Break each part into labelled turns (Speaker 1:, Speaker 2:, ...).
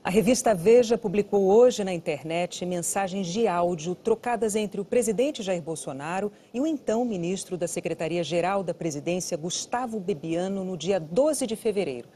Speaker 1: A revista Veja publicou hoje na internet mensagens de áudio trocadas entre o presidente Jair Bolsonaro e o então ministro da Secretaria-Geral da Presidência, Gustavo Bebiano, no dia 12 de fevereiro.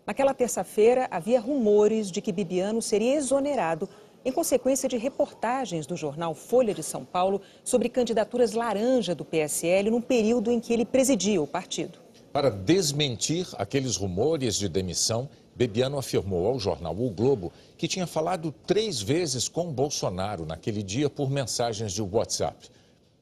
Speaker 1: Naquela terça-feira, havia rumores de que Bebiano seria exonerado em consequência de reportagens do jornal Folha de São Paulo sobre candidaturas laranja do PSL no período em que ele presidia o partido.
Speaker 2: Para desmentir aqueles rumores de demissão, Bebiano afirmou ao jornal O Globo que tinha falado 3 vezes com Bolsonaro naquele dia por mensagens de WhatsApp.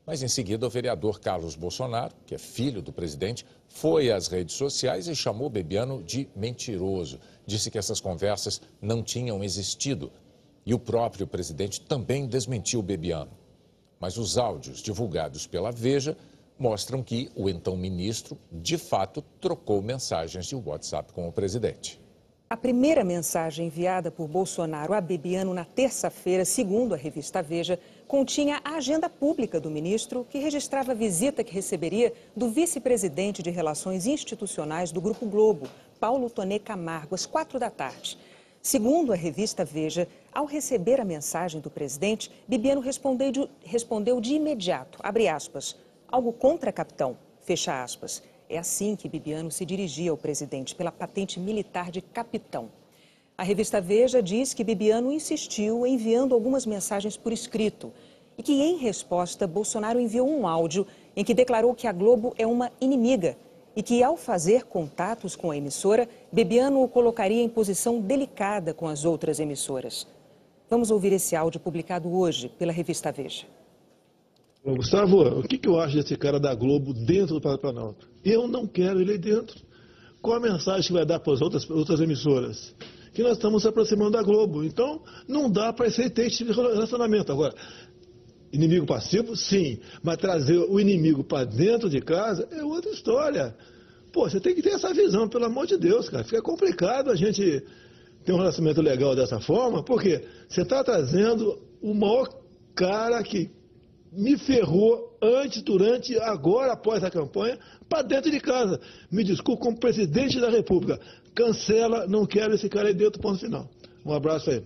Speaker 2: Mas em seguida o vereador Carlos Bolsonaro, que é filho do presidente, foi às redes sociais e chamou Bebiano de mentiroso. Disse que essas conversas não tinham existido. E o próprio presidente também desmentiu Bebiano. Mas os áudios divulgados pela Veja mostram que o então ministro, de fato, trocou mensagens de WhatsApp com o presidente.
Speaker 1: A primeira mensagem enviada por Bolsonaro a Bebiano na terça-feira, segundo a revista Veja, continha a agenda pública do ministro, que registrava a visita que receberia do vice-presidente de Relações Institucionais do Grupo Globo, Paulo Toné Camargo, às 4 da tarde. Segundo a revista Veja, ao receber a mensagem do presidente, Bebiano respondeu de imediato, abre aspas, algo contra, capitão, fecha aspas. É assim que Bebiano se dirigia ao presidente, pela patente militar de capitão. A revista Veja diz que Bebiano insistiu enviando algumas mensagens por escrito e que, em resposta, Bolsonaro enviou um áudio em que declarou que a Globo é uma inimiga e que, ao fazer contatos com a emissora, Bebiano o colocaria em posição delicada com as outras emissoras. Vamos ouvir esse áudio publicado hoje pela revista Veja.
Speaker 3: Gustavo, o que eu acho desse cara da Globo dentro do Palácio do Planalto? Eu não quero ele aí dentro. Qual a mensagem que vai dar para as outras emissoras? Que nós estamos se aproximando da Globo. Então, não dá para ter esse tipo de relacionamento. Agora, inimigo passivo, sim. Mas trazer o inimigo para dentro de casa é outra história. Pô, você tem que ter essa visão, pelo amor de Deus, cara. Fica complicado a gente ter um relacionamento legal dessa forma, porque você está trazendo o maior cara que me ferrou antes, durante, agora, após a campanha, para dentro de casa. Me desculpe, como presidente da República. Cancela, não quero esse cara aí dentro, ponto final. Um abraço aí.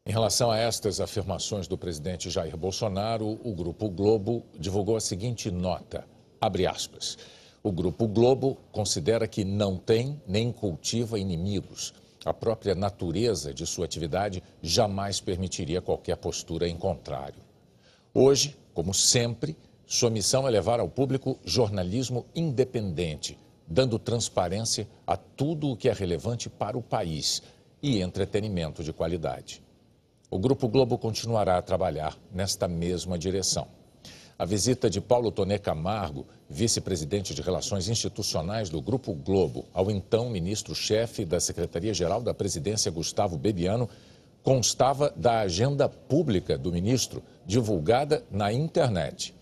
Speaker 2: Em relação a estas afirmações do presidente Jair Bolsonaro, o Grupo Globo divulgou a seguinte nota, abre aspas. O Grupo Globo considera que não tem nem cultiva inimigos. A própria natureza de sua atividade jamais permitiria qualquer postura em contrário. Hoje, como sempre, sua missão é levar ao público jornalismo independente, dando transparência a tudo o que é relevante para o país e entretenimento de qualidade. O Grupo Globo continuará a trabalhar nesta mesma direção. A visita de Paulo Toné Camargo, vice-presidente de Relações Institucionais do Grupo Globo, ao então ministro-chefe da Secretaria-Geral da Presidência, Gustavo Bebiano, constava da agenda pública do ministro, divulgada na internet.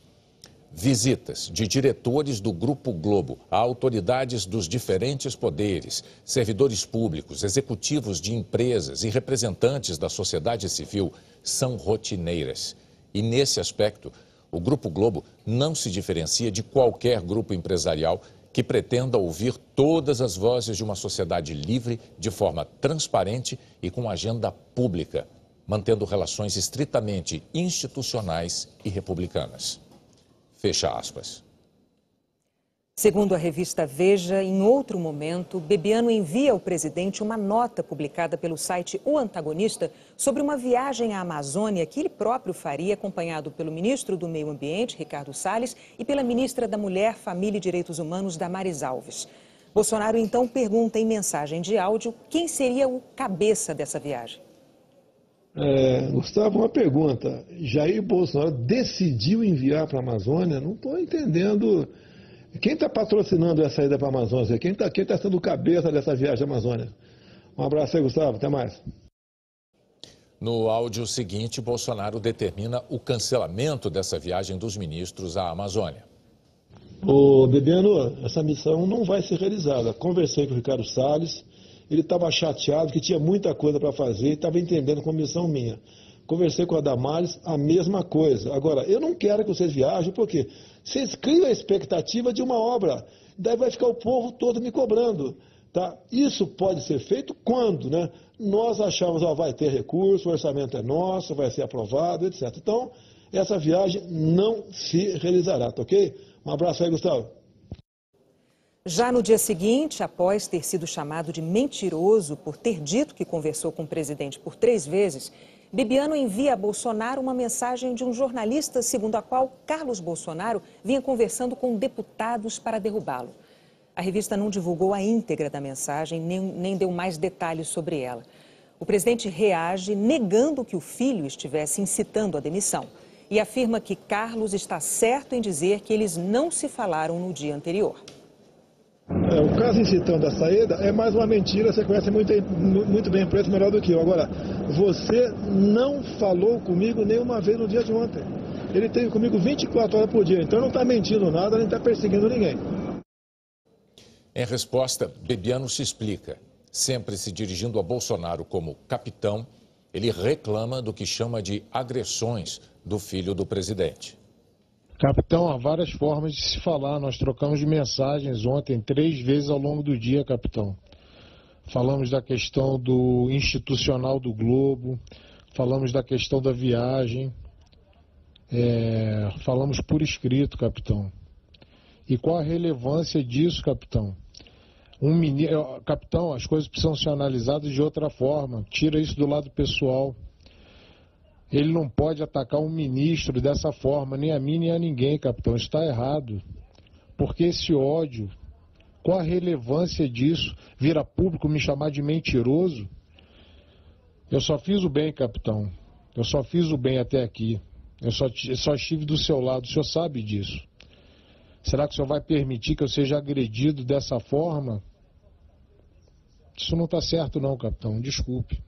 Speaker 2: Visitas de diretores do Grupo Globo a autoridades dos diferentes poderes, servidores públicos, executivos de empresas e representantes da sociedade civil são rotineiras. E nesse aspecto, o Grupo Globo não se diferencia de qualquer grupo empresarial que pretenda ouvir todas as vozes de uma sociedade livre, de forma transparente e com agenda pública, mantendo relações estritamente institucionais e republicanas. Fecha aspas.
Speaker 1: Segundo a revista Veja, em outro momento, Bebiano envia ao presidente uma nota publicada pelo site O Antagonista sobre uma viagem à Amazônia que ele próprio faria, acompanhado pelo ministro do Meio Ambiente, Ricardo Salles, e pela ministra da Mulher, Família e Direitos Humanos, Damares Alves. Bolsonaro então pergunta em mensagem de áudio quem seria o cabeça dessa viagem.
Speaker 3: Gustavo, uma pergunta. Jair Bolsonaro decidiu enviar para a Amazônia? Não estou entendendo. Quem está patrocinando essa ida para a Amazônia? Quem está sendo o cabeça dessa viagem à Amazônia? Um abraço aí, Gustavo. Até mais.
Speaker 2: No áudio seguinte, Bolsonaro determina o cancelamento dessa viagem dos ministros à Amazônia.
Speaker 3: Ô, Bebiano, essa missão não vai ser realizada. Conversei com o Ricardo Salles, ele estava chateado que tinha muita coisa para fazer e estava entendendo como missão minha. Conversei com a Damares, a mesma coisa. Agora, eu não quero que vocês viajem, porque vocês criam a expectativa de uma obra. Daí vai ficar o povo todo me cobrando. Tá? Isso pode ser feito quando, né? Nós achamos, ó, vai ter recurso, o orçamento é nosso, vai ser aprovado, etc. Então, essa viagem não se realizará, tá ok? Um abraço aí, Gustavo.
Speaker 1: Já no dia seguinte, após ter sido chamado de mentiroso por ter dito que conversou com o presidente por 3 vezes, Bibiano envia a Bolsonaro uma mensagem de um jornalista segundo a qual Carlos Bolsonaro vinha conversando com deputados para derrubá-lo. A revista não divulgou a íntegra da mensagem, nem deu mais detalhes sobre ela. O presidente reage negando que o filho estivesse incitando a demissão e afirma que Carlos está certo em dizer que eles não se falaram no dia anterior.
Speaker 3: O caso incitando a saída é mais uma mentira, você conhece muito bem o preço, melhor do que eu. Agora, você não falou comigo nenhuma vez no dia de ontem. Ele teve comigo 24 horas por dia, então não está mentindo nada, nem está perseguindo ninguém.
Speaker 2: Em resposta, Bibiano se explica. Sempre se dirigindo a Bolsonaro como capitão, ele reclama do que chama de agressões do filho do presidente.
Speaker 4: Capitão, há várias formas de se falar. Nós trocamos mensagens ontem 3 vezes ao longo do dia, capitão. Falamos da questão do institucional do Globo, falamos da questão da viagem, falamos por escrito, capitão. E qual a relevância disso, capitão? Capitão, as coisas precisam ser analisadas de outra forma. Tira isso do lado pessoal. Ele não pode atacar um ministro dessa forma, nem a mim, nem a ninguém, capitão. Isso está errado. Porque esse ódio, qual a relevância disso? Vir a público me chamar de mentiroso? Eu só fiz o bem, capitão. Eu só fiz o bem até aqui. Eu só estive do seu lado, o senhor sabe disso. Será que o senhor vai permitir que eu seja agredido dessa forma? Isso não está certo não, capitão. Desculpe.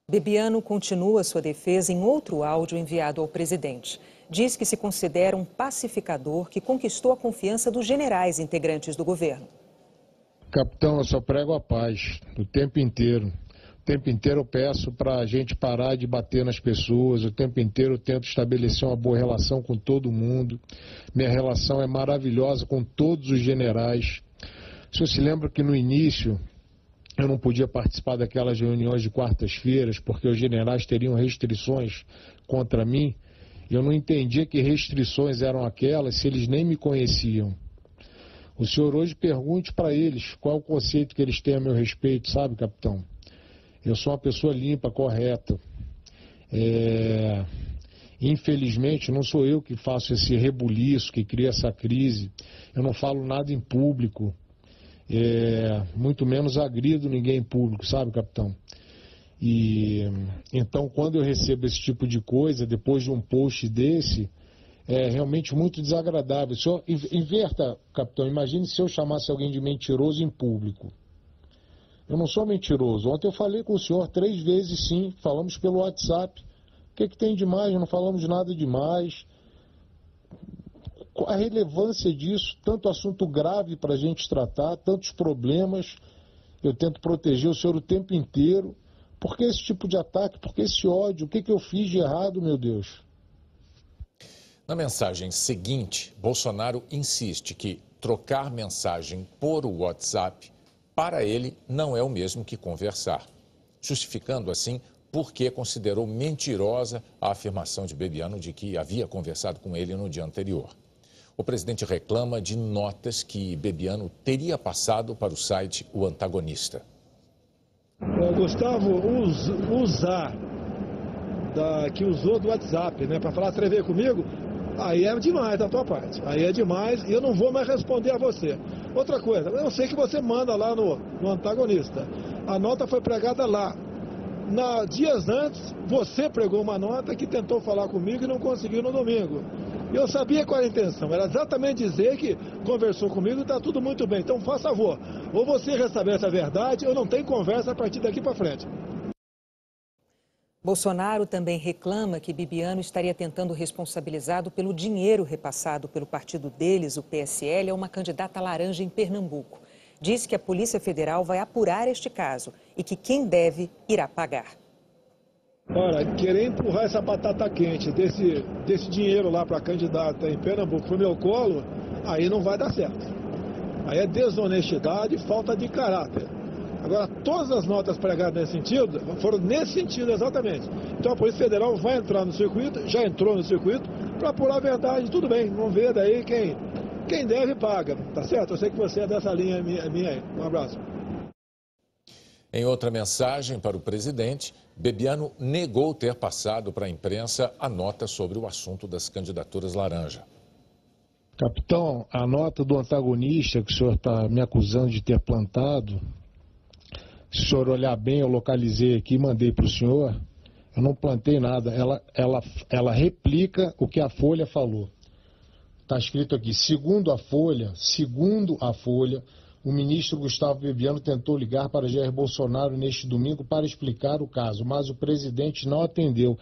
Speaker 1: Bibiano continua sua defesa em outro áudio enviado ao presidente. Diz que se considera um pacificador que conquistou a confiança dos generais integrantes do governo.
Speaker 4: Capitão, eu só prego a paz o tempo inteiro. O tempo inteiro eu peço para a gente parar de bater nas pessoas. O tempo inteiro eu tento estabelecer uma boa relação com todo mundo. Minha relação é maravilhosa com todos os generais. O senhor se lembra que no início eu não podia participar daquelas reuniões de quartas-feiras porque os generais teriam restrições contra mim? Eu não entendia que restrições eram aquelas se eles nem me conheciam. O senhor hoje pergunte para eles qual é o conceito que eles têm a meu respeito, sabe, capitão? Eu sou uma pessoa limpa, correta. Infelizmente, não sou eu que faço esse rebuliço, que cria essa crise. Eu não falo nada em público. Muito menos agrido ninguém em público, sabe, capitão? E então, quando eu recebo esse tipo de coisa, depois de um post desse, é realmente muito desagradável. O senhor inverta, capitão, imagine se eu chamasse alguém de mentiroso em público. Eu não sou mentiroso. Ontem eu falei com o senhor 3 vezes, sim, falamos pelo WhatsApp. O que tem de mais? Não falamos nada demais. Qual a relevância disso? Tanto assunto grave para a gente tratar, tantos problemas. Eu tento proteger o senhor o tempo inteiro. Por que esse tipo de ataque? Por que esse ódio? O que eu fiz de errado, meu Deus?
Speaker 2: Na mensagem seguinte, Bolsonaro insiste que trocar mensagem por WhatsApp para ele não é o mesmo que conversar, justificando assim por que considerou mentirosa a afirmação de Bibiano de que havia conversado com ele no dia anterior. O presidente reclama de notas que Bibiano teria passado para o site O Antagonista.
Speaker 3: Gustavo, que usou do WhatsApp, né, para falar, escrever comigo, aí é demais da tua parte. Aí é demais e eu não vou mais responder a você. Outra coisa, eu sei que você manda lá no Antagonista. A nota foi pregada lá. Dias antes, você pregou uma nota que tentou falar comigo e não conseguiu no domingo. Eu sabia qual era a intenção, era exatamente dizer que conversou comigo e está tudo muito bem. Então, faça favor, ou você restabelece a verdade ou não tem conversa a partir daqui para frente.
Speaker 1: Bolsonaro também reclama que Bibiano estaria tentando responsabilizado pelo dinheiro repassado pelo partido deles, o PSL, a uma candidata laranja em Pernambuco. Diz que a Polícia Federal vai apurar este caso e que quem deve irá pagar.
Speaker 3: Ora, querer empurrar essa batata quente desse dinheiro lá para a candidata em Pernambuco para o meu colo, aí não vai dar certo. Aí é desonestidade e falta de caráter. Agora, todas as notas pregadas nesse sentido foram nesse sentido exatamente. Então a Polícia Federal vai entrar no circuito, já entrou no circuito, para apurar a verdade. Tudo bem, vamos ver daí quem deve paga, tá certo? Eu sei que você é dessa linha minha aí. Um abraço.
Speaker 2: Em outra mensagem para o presidente, Bebiano negou ter passado para a imprensa a nota sobre o assunto das candidaturas laranja.
Speaker 4: Capitão, a nota do antagonista que o senhor está me acusando de ter plantado, se o senhor olhar bem, eu localizei aqui e mandei para o senhor, eu não plantei nada, ela replica o que a Folha falou. Está escrito aqui, segundo a Folha, o ministro Gustavo Bebiano tentou ligar para Jair Bolsonaro neste domingo para explicar o caso, mas o presidente não atendeu.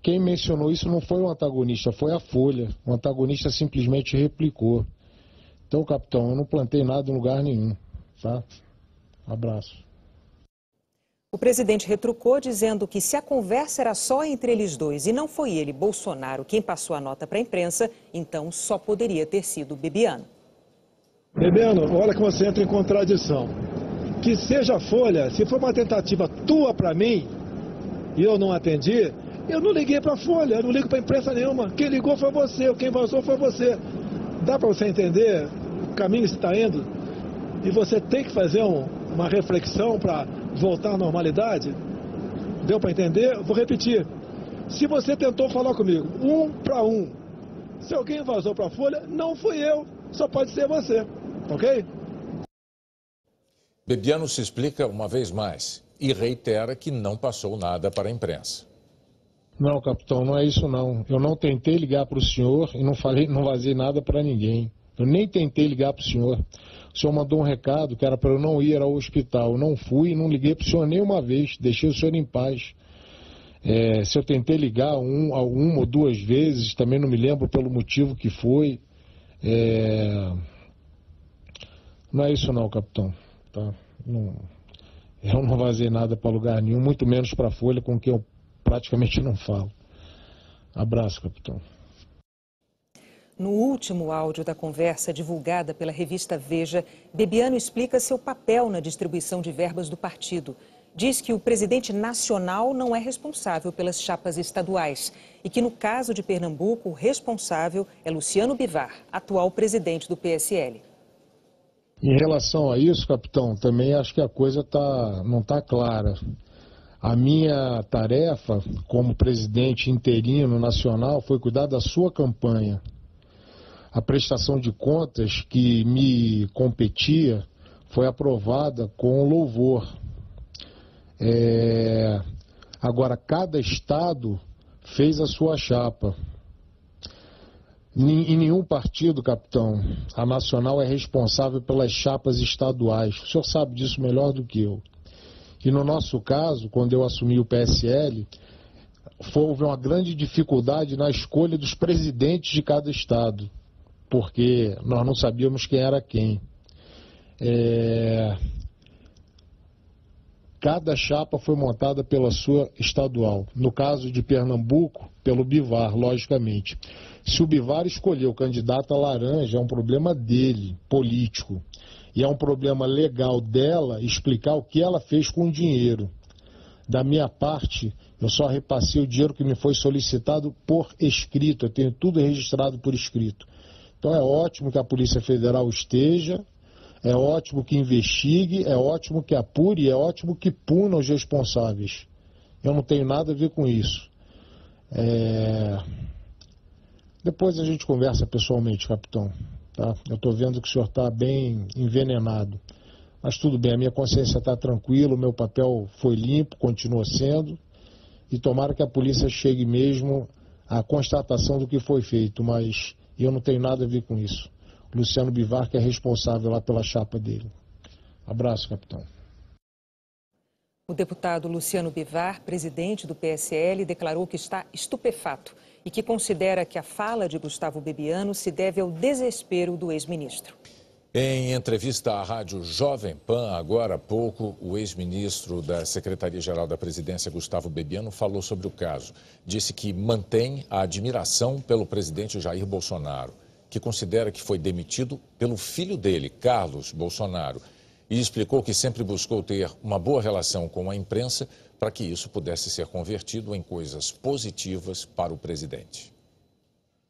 Speaker 4: Quem mencionou isso não foi o antagonista, foi a Folha. O antagonista simplesmente replicou. Então, capitão, eu não plantei nada em lugar nenhum, tá? Um abraço.
Speaker 1: O presidente retrucou dizendo que se a conversa era só entre eles dois e não foi ele, Bolsonaro, quem passou a nota para a imprensa, então só poderia ter sido Bebiano.
Speaker 3: Bebiano, olha que você entra em contradição. Que seja a Folha, se for uma tentativa tua para mim e eu não atendi, eu não liguei para a Folha, eu não ligo para a imprensa nenhuma. Quem ligou foi você, quem vazou foi você. Dá para você entender o caminho que está indo? E você tem que fazer uma reflexão para voltar à normalidade? Deu para entender? Eu vou repetir. Se você tentou falar comigo, 1 para 1, se alguém vazou para a Folha, não fui eu, só pode ser você, ok?
Speaker 2: Bebiano se explica uma vez mais e reitera que não passou nada para a imprensa.
Speaker 4: Não, capitão, não é isso não. Eu não tentei ligar para o senhor e não vazei nada para ninguém. Eu nem tentei ligar para o senhor. O senhor mandou um recado que era para eu não ir ao hospital. Eu não fui e não liguei para o senhor nenhuma vez. Deixei o senhor em paz. Se eu tentei ligar uma ou duas vezes, também não me lembro pelo motivo que foi. Não é isso não, capitão. Tá? Eu não vazei nada para lugar nenhum, muito menos para a Folha, com quem eu praticamente não falo. Abraço, capitão.
Speaker 1: No último áudio da conversa divulgada pela revista Veja, Bebiano explica seu papel na distribuição de verbas do partido. Diz que o presidente nacional não é responsável pelas chapas estaduais e que, no caso de Pernambuco, o responsável é Luciano Bivar, atual presidente do PSL.
Speaker 4: Em relação a isso, capitão, também acho que a coisa não está clara. A minha tarefa como presidente interino nacional foi cuidar da sua campanha. A prestação de contas que me competia foi aprovada com louvor. Agora, cada estado fez a sua chapa. Em nenhum partido, capitão, a nacional é responsável pelas chapas estaduais. O senhor sabe disso melhor do que eu. E no nosso caso, quando eu assumi o PSL, houve uma grande dificuldade na escolha dos presidentes de cada estado, porque nós não sabíamos quem era quem. Cada chapa foi montada pela sua estadual. No caso de Pernambuco, pelo Bivar, logicamente. Se o Bivar escolheu o candidato a laranja, é um problema dele, político. E é um problema legal dela explicar o que ela fez com o dinheiro. Da minha parte, eu só repassei o dinheiro que me foi solicitado por escrito. Eu tenho tudo registrado por escrito. Então é ótimo que a Polícia Federal esteja, é ótimo que investigue, é ótimo que apure, é ótimo que puna os responsáveis. Eu não tenho nada a ver com isso. Depois a gente conversa pessoalmente, capitão. Tá? Eu estou vendo que o senhor está bem envenenado. Mas tudo bem, a minha consciência está tranquila, o meu papel foi limpo, continua sendo. E tomara que a polícia chegue mesmo à constatação do que foi feito, mas eu não tenho nada a ver com isso. Luciano Bivar, que é responsável lá pela chapa dele. Abraço, capitão.
Speaker 1: O deputado Luciano Bivar, presidente do PSL, declarou que está estupefato e que considera que a fala de Gustavo Bebiano se deve ao desespero do ex-ministro.
Speaker 2: Em entrevista à rádio Jovem Pan, agora há pouco, o ex-ministro da Secretaria-Geral da Presidência, Gustavo Bebiano, falou sobre o caso. Disse que mantém a admiração pelo presidente Jair Bolsonaro que considera que foi demitido pelo filho dele, Carlos Bolsonaro, e explicou que sempre buscou ter uma boa relação com a imprensa para que isso pudesse ser convertido em coisas positivas para o presidente.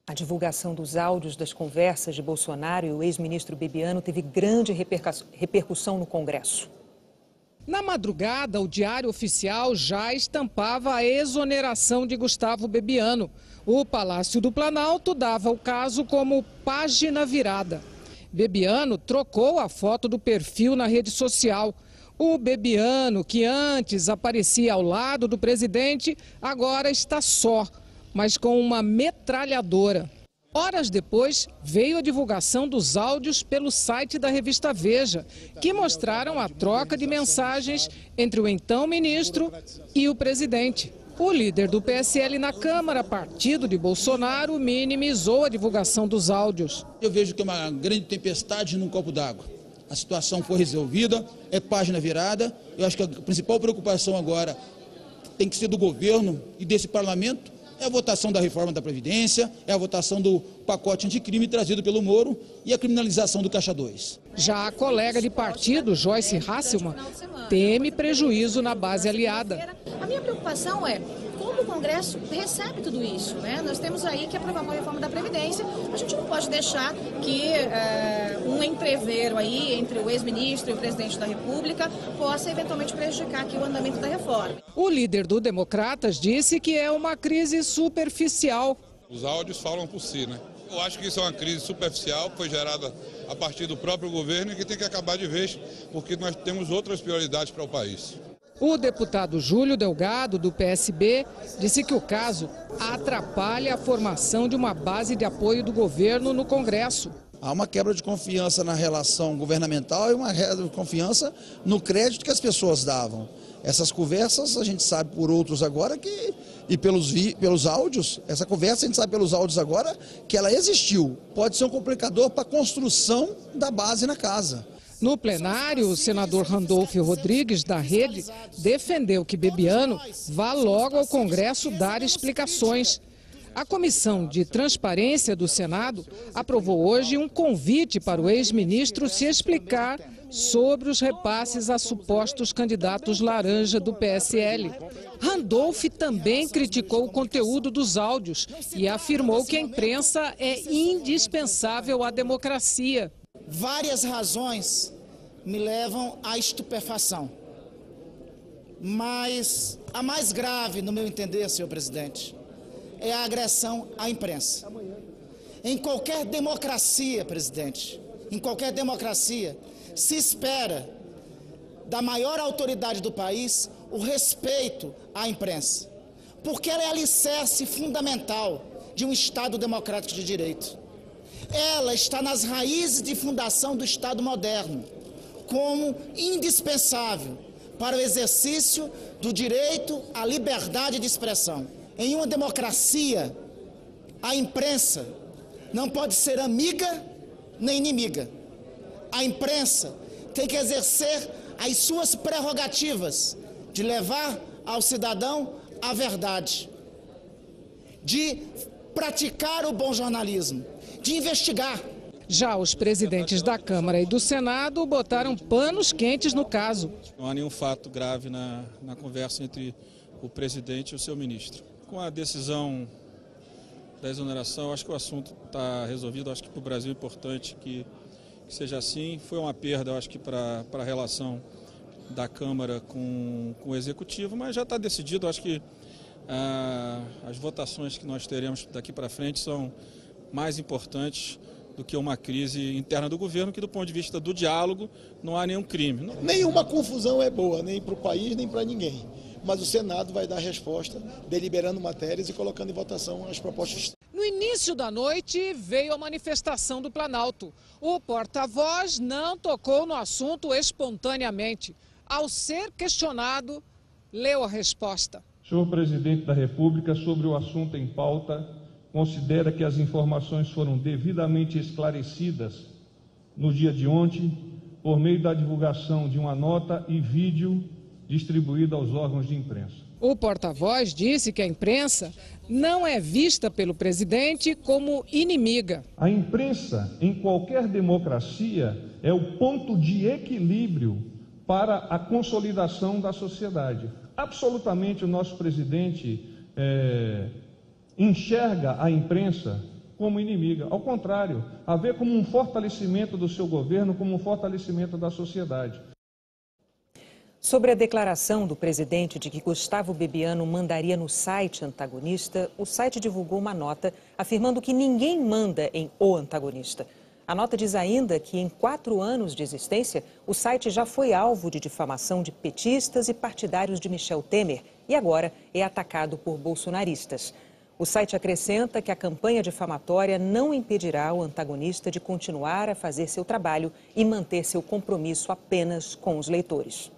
Speaker 1: A divulgação dos áudios das conversas de Bolsonaro e o ex-ministro Bebiano teve grande repercussão no Congresso.
Speaker 5: Na madrugada, o Diário Oficial já estampava a exoneração de Gustavo Bebiano. O Palácio do Planalto dava o caso como página virada. Bebiano trocou a foto do perfil na rede social. O Bebiano, que antes aparecia ao lado do presidente, agora está só, mas com uma metralhadora. Horas depois, veio a divulgação dos áudios pelo site da revista Veja, que mostraram a troca de mensagens entre o então ministro e o presidente. O líder do PSL na Câmara, partido de Bolsonaro, minimizou a divulgação dos áudios.
Speaker 6: Eu vejo que é uma grande tempestade num copo d'água. A situação foi resolvida, é página virada. Eu acho que a principal preocupação agora tem que ser do governo e desse parlamento. É a votação da reforma da Previdência, é a votação do pacote anticrime trazido pelo Moro e a criminalização do Caixa 2.
Speaker 5: Já a colega de partido, Joyce Hasselmann, teme prejuízo na base aliada.
Speaker 7: A minha preocupação é como o Congresso recebe tudo isso, né? Nós temos aí que aprovar uma reforma da Previdência. A gente não pode deixar que um entreveiro aí entre o ex-ministro e o presidente da República possa eventualmente prejudicar aqui o andamento da reforma.
Speaker 5: O líder do Democratas disse que é uma crise superficial.
Speaker 8: Os áudios falam por si, né? Eu acho que isso é uma crise superficial que foi gerada a partir do próprio governo e que tem que acabar de vez, porque nós temos outras prioridades para o país.
Speaker 5: O deputado Júlio Delgado, do PSB, disse que o caso atrapalha a formação de uma base de apoio do governo no Congresso.
Speaker 6: Há uma quebra de confiança na relação governamental e uma quebra de confiança no crédito que as pessoas davam. Essas conversas, a gente sabe por outros agora que, e pelos áudios, essa conversa a gente sabe pelos áudios agora que ela existiu. Pode ser um complicador para a construção da base na casa.
Speaker 5: No plenário, o senador Randolfo Rodrigues, da Rede, defendeu que Bebiano vá logo ao Congresso dar explicações. A Comissão de Transparência do Senado aprovou hoje um convite para o ex-ministro se explicar sobre os repasses a supostos candidatos laranja do PSL. Randolph também criticou o conteúdo dos áudios e afirmou que a imprensa é indispensável à democracia.
Speaker 9: Várias razões me levam à estupefação, mas a mais grave, no meu entender, senhor presidente, é a agressão à imprensa. Em qualquer democracia, presidente, em qualquer democracia, se espera da maior autoridade do país o respeito à imprensa, porque ela é alicerce fundamental de um Estado democrático de direito. Ela está nas raízes de fundação do Estado moderno, como indispensável para o exercício do direito à liberdade de expressão. Em uma democracia, a imprensa não pode ser amiga nem inimiga. A imprensa tem que exercer as suas prerrogativas de levar ao cidadão a verdade, de praticar o bom jornalismo, de investigar.
Speaker 5: Já os presidentes da Câmara e do Senado botaram panos quentes no caso.
Speaker 10: Não há nenhum fato grave na conversa entre o presidente e o seu ministro. Com a decisão da exoneração, acho que o assunto está resolvido. Acho que para o Brasil é importante que seja assim. Foi uma perda, acho que para a relação da Câmara com o Executivo, mas já está decidido. Acho que as votações que nós teremos daqui para frente são mais importantes do que uma crise interna do governo, que do ponto de vista do diálogo não há nenhum crime.
Speaker 3: Nenhuma confusão é boa, nem para o país, nem para ninguém. Mas o Senado vai dar resposta, deliberando matérias e colocando em votação as propostas.
Speaker 5: No início da noite veio a manifestação do Planalto. O porta-voz não tocou no assunto espontaneamente. Ao ser questionado, leu a resposta.
Speaker 11: Senhor Presidente da República, sobre o assunto em pauta, considera que as informações foram devidamente esclarecidas no dia de ontem, por meio da divulgação de uma nota e vídeo distribuída aos órgãos de imprensa.
Speaker 5: O porta-voz disse que a imprensa não é vista pelo presidente como inimiga.
Speaker 11: A imprensa, em qualquer democracia, é o ponto de equilíbrio para a consolidação da sociedade. Absolutamente o nosso presidente enxerga a imprensa como inimiga. Ao contrário, a vê como um fortalecimento do seu governo, como um fortalecimento da sociedade.
Speaker 1: Sobre a declaração do presidente de que Gustavo Bebiano mandaria no site antagonista, o site divulgou uma nota afirmando que ninguém manda em O Antagonista. A nota diz ainda que em 4 anos de existência, o site já foi alvo de difamação de petistas e partidários de Michel Temer e agora é atacado por bolsonaristas. O site acrescenta que a campanha difamatória não impedirá o antagonista de continuar a fazer seu trabalho e manter seu compromisso apenas com os leitores.